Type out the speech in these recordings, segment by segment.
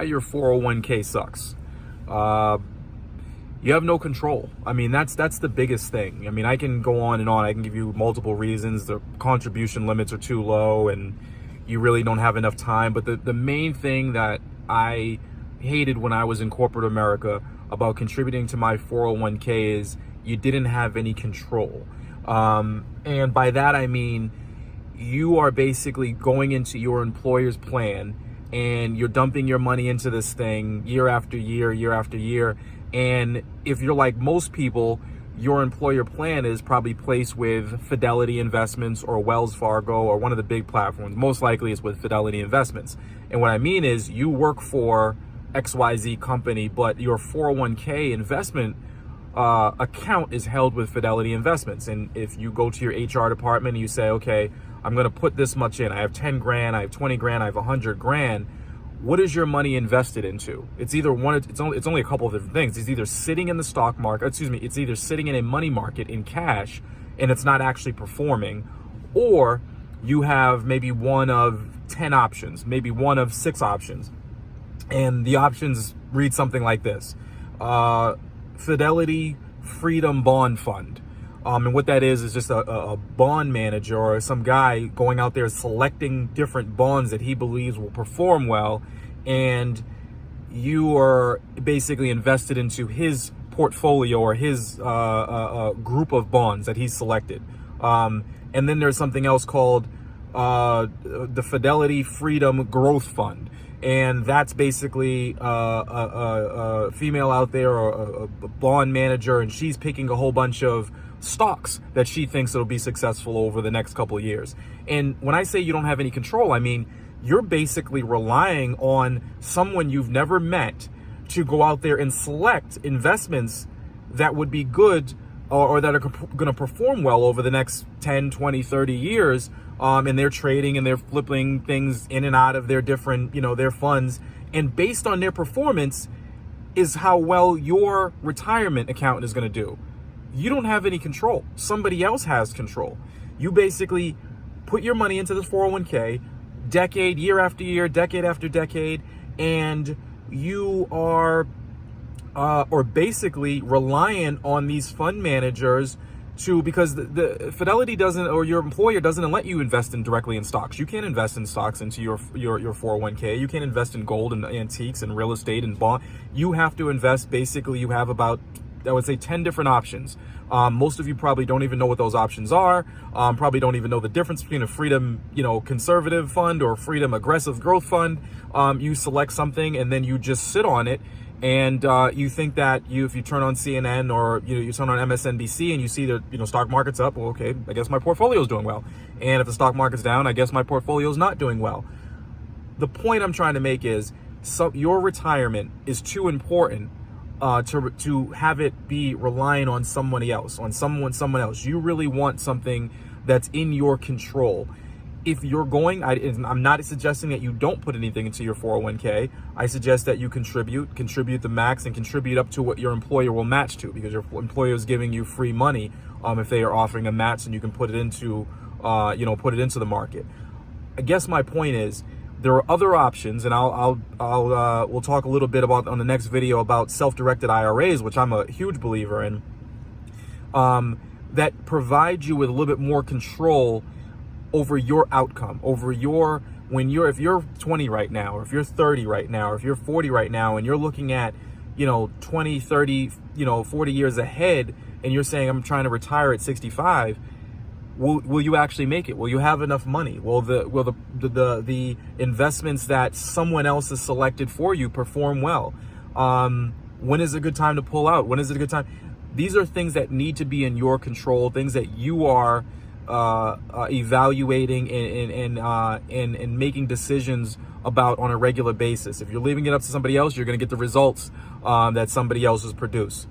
why your 401k sucks. You have no control. I mean, that's the biggest thing. I mean, I can go on and on. I can give you multiple reasons. The contribution limits are too low and you really don't have enough time. But the main thing that I hated when I was in corporate America about contributing to my 401k is you didn't have any control. And by that, I mean, you are basically going into your employer's plan and you're dumping your money into this thing year after year, year after year. And if you're like most people, your employer plan is probably placed with Fidelity Investments or Wells Fargo or one of the big platforms. Most likely it's with Fidelity Investments. And what I mean is you work for XYZ company, but your 401k investment account is held with Fidelity Investments. And if you go to your HR department and you say, okay, I'm going to put this much in. I have 10 grand, I have 20 grand, I have 100 grand. What is your money invested into? It's either it's only a couple of different things. It's either sitting in the stock market, it's either sitting in a money market in cash and it's not actually performing, or you have maybe one of 10 options, maybe one of 6 options. And the options read something like this. Fidelity Freedom Bond Fund. And what that is just a bond manager or some guy going out there selecting different bonds that he believes will perform well. And you are basically invested into his portfolio or his group of bonds that he's selected. And then there's something else called the Fidelity Freedom Growth Fund. And that's basically a female out there or a bond manager, and she's picking a whole bunch of stocks that she thinks will be successful over the next couple of years. And when I say you don't have any control, I mean, you're basically relying on someone you've never met to go out there and select investments that would be good or that are going to perform well over the next 10, 20, 30 years. And they're trading and they're flipping things in and out of their different, their funds. And based on their performance is how well your retirement account is going to do. You don't have any control. Somebody else has control. You basically put your money into the 401k, year after year, decade after decade, and you are basically reliant on these fund managers because the Fidelity doesn't, or your employer doesn't let you invest directly in stocks. You can't invest in stocks into your 401k. You can't invest in gold and antiques and real estate and bond. You have to invest. Basically, you have about, I would say, 10 different options. Most of you probably don't even know what those options are. Probably don't even know the difference between a Freedom, conservative fund or Freedom aggressive growth fund. You select something and then you just sit on it. And you think that if you turn on CNN or you turn on MSNBC and you see the stock market's up, well, okay, I guess my portfolio is doing well. And if the stock market's down, I guess my portfolio is not doing well. The point I'm trying to make is your retirement is too important to have it be relying on somebody else, on someone else. You really want something that's in your control. If you're going, I'm not suggesting that you don't put anything into your 401k. I suggest that you contribute the max and contribute up to what your employer will match to, because your employer is giving you free money if they are offering a match, and you can put it into, the market. I guess my point is there are other options, and we'll talk a little bit about on the next video about self-directed IRAs, which I'm a huge believer in, that provide you with a little bit more control over your outcome, if you're 20 right now, or if you're 30 right now, or if you're 40 right now, and you're looking at, 20, 30, 40 years ahead, and you're saying, I'm trying to retire at 65, will you actually make it? Will you have enough money? Will the investments that someone else has selected for you perform well? When is a good time to pull out? When is it a good time? These are things that need to be in your control, things that you are evaluating and making decisions about on a regular basis. If you're leaving it up to somebody else, you're going to get the results that somebody else produces.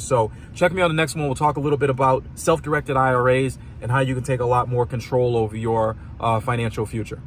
So check me out on the next one. We'll talk a little bit about self-directed IRAs and how you can take a lot more control over your financial future.